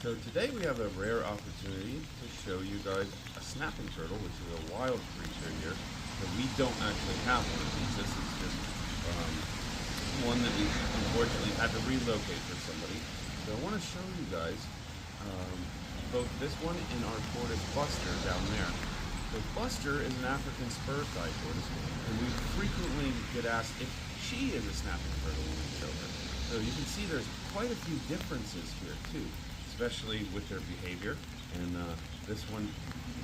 So today we have a rare opportunity to show you guys a snapping turtle, which is a wild creature here. So we don't actually have one of these. This is just one that we unfortunately had to relocate for somebody. So I want to show you guys both this one and our tortoise Buster down there. So Buster is an African spur-thigh tortoise, and we frequently get asked if she is a snapping turtle when we show her. So you can see there's quite a few differences here too, especially with their behavior. And this one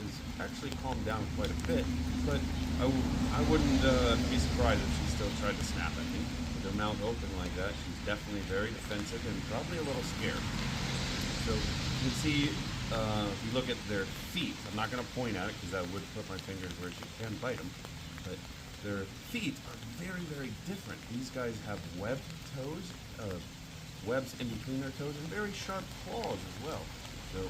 is actually calmed down quite a bit, but I wouldn't be surprised if she still tried to snap at me. With her mouth open like that, she's definitely very defensive and probably a little scared. So you can see, if you look at their feet, I'm not going to point at it because I would put my fingers where she can bite them, but their feet are very, very different. These guys have webbed toes, webs in between their toes, and very sharp claws as well. So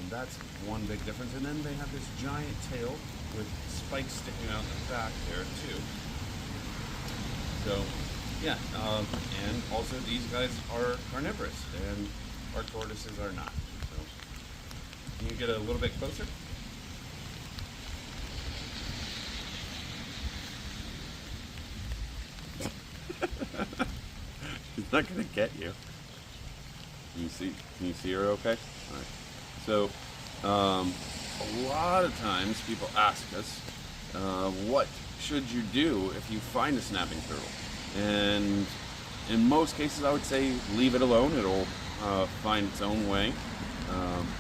that's one big difference. And then they have this giant tail with spikes sticking out the back there too. So yeah, and also these guys are carnivorous, and our tortoises are not. So can you get a little bit closer? She's not gonna get you. Can you see her okay? All right. So a lot of times people ask us, what should you do if you find a snapping turtle? And in most cases I would say leave it alone. It'll find its own way.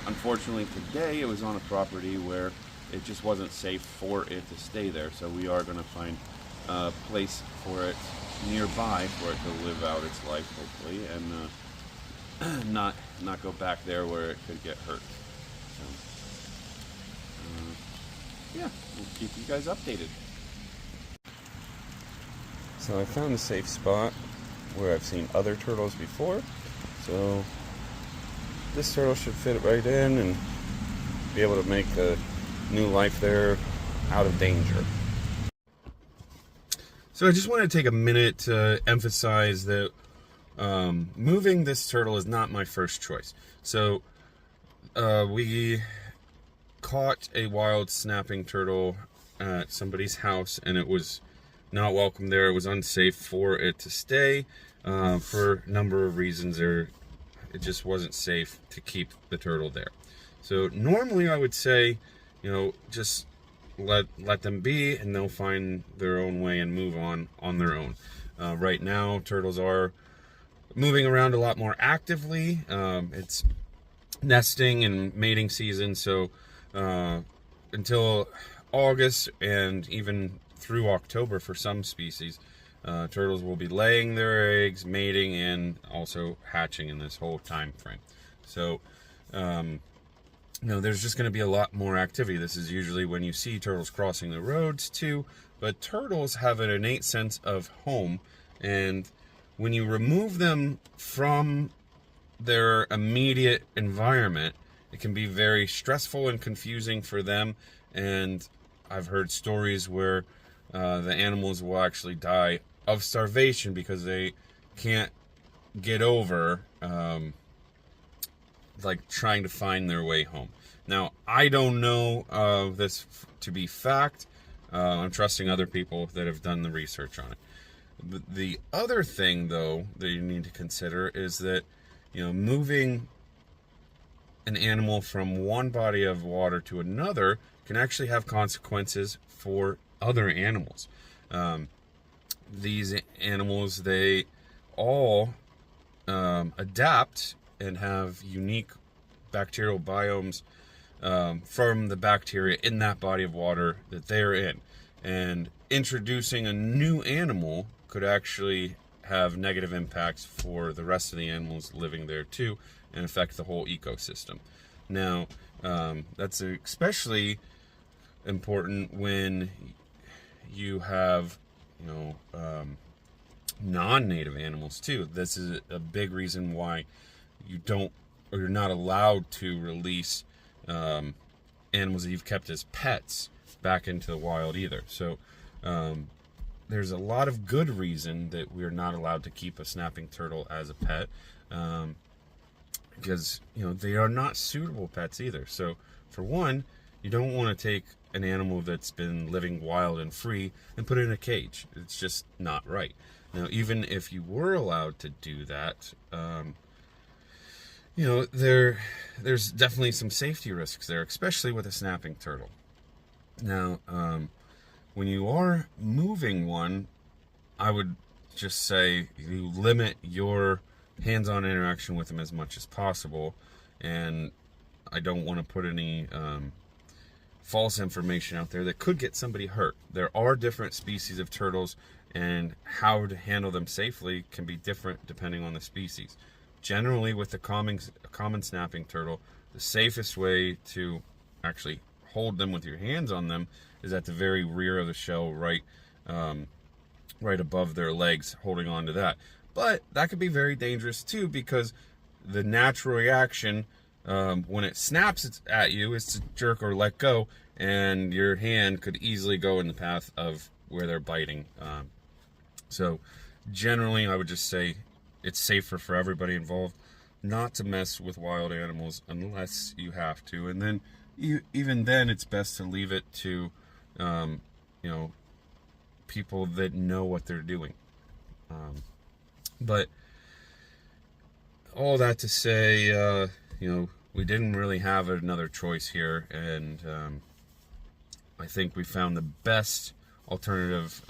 Unfortunately today it was on a property where it just wasn't safe for it to stay there, so we are going to find a place for it nearby for it to live out its life, hopefully, and not go back there where it could get hurt. So yeah, we'll keep you guys updated. So I found a safe spot where I've seen other turtles before, so this turtle should fit right in and be able to make a new life there out of danger. So I just want to take a minute to emphasize that moving this turtle is not my first choice. So we caught a wild snapping turtle at somebody's house, and it was not welcome there. It was unsafe for it to stay for a number of reasons. It just wasn't safe to keep the turtle there. So normally I would say, just let them be, and they'll find their own way and move on their own. Right now, turtles are moving around a lot more actively. It's nesting and mating season, so until August and even through October for some species, turtles will be laying their eggs, mating, and also hatching in this whole time frame. So there's just going to be a lot more activity. This is usually when you see turtles crossing the roads too, but turtles have an innate sense of home, and when you remove them from their immediate environment, it can be very stressful and confusing for them. And I've heard stories where the animals will actually die of starvation because they can't get over trying to find their way home. Now, I don't know this to be fact. I'm trusting other people that have done the research on it. The other thing, though, that you need to consider is that, moving an animal from one body of water to another can actually have consequences for other animals. These animals, they all adapt and have unique bacterial biomes from the bacteria in that body of water that they're in. And introducing a new animal could actually have negative impacts for the rest of the animals living there too, and affect the whole ecosystem. Now, that's especially important when you have, non-native animals too. This is a big reason why you're not allowed to release animals that you've kept as pets back into the wild either. So there's a lot of good reason that we're not allowed to keep a snapping turtle as a pet. because they are not suitable pets either. So for one, you don't want to take an animal that's been living wild and free and put it in a cage. It's just not right. Now, even if you were allowed to do that, there's definitely some safety risks there, especially with a snapping turtle. Now, when you are moving one, I would just say you limit your hands-on interaction with them as much as possible, and I don't want to put any false information out there that could get somebody hurt. There are different species of turtles, and how to handle them safely can be different depending on the species. Generally, with the common snapping turtle, the safest way to actually hold them with your hands on them is at the very rear of the shell, right above their legs, holding on to that. But that could be very dangerous too, because the natural reaction when it snaps at you is to jerk or let go, and your hand could easily go in the path of where they're biting. So generally, I would just say it's safer for everybody involved not to mess with wild animals unless you have to, and then even then it's best to leave it to people that know what they're doing. But all that to say, we didn't really have another choice here, and I think we found the best alternative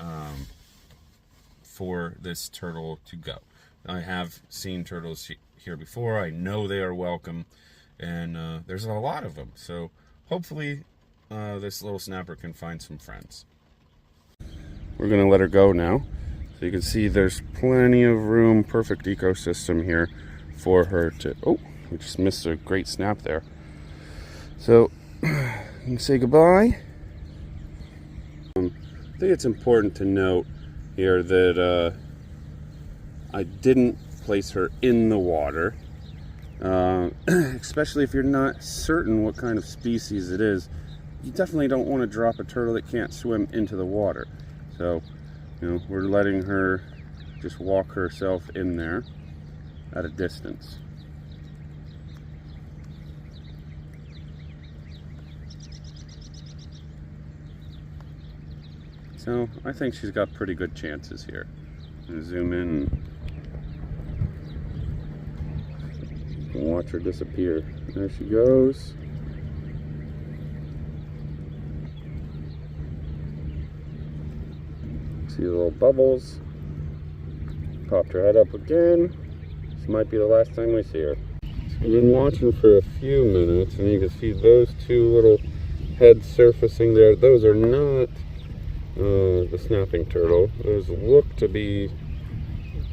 for this turtle to go. I have seen turtles here before. I know they are welcome, and there's a lot of them. So hopefully this little snapper can find some friends. We're going to let her go now. So you can see there's plenty of room, perfect ecosystem here for her to... Oh, we just missed a great snap there. So, you can say goodbye. I think it's important to note here that I didn't place her in the water, especially if you're not certain what kind of species it is. You definitely don't want to drop a turtle that can't swim into the water. So, we're letting her just walk herself in there at a distance. So I think she's got pretty good chances here. I'm gonna zoom in and watch her disappear. There she goes. See the little bubbles. Popped her head up again. This might be the last time we see her. So we've been watching for a few minutes, and you can see those two little heads surfacing there. Those are not the snapping turtle. Those look to be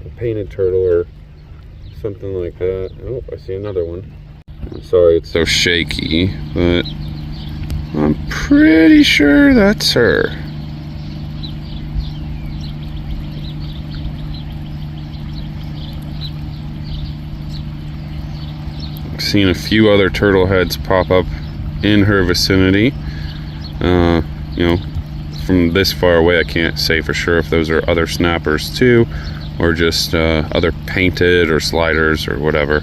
a painted turtle or something like that. Oh, I see another one. I'm sorry it's so shaky, but I'm pretty sure that's her. I've seen a few other turtle heads pop up in her vicinity. From this far away, I can't say for sure if those are other snappers too, or just other painted or sliders or whatever.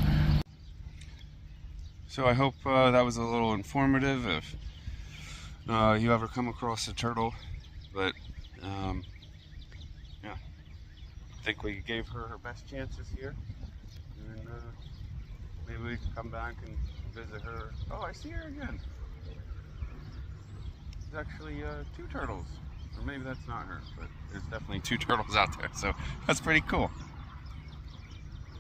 So I hope that was a little informative if you ever come across a turtle. But yeah, I think we gave her her best chances here, and maybe we can come back and visit her. Oh, I see her again. There's actually two turtles, or maybe that's not her, but there's definitely two turtles out there, so that's pretty cool.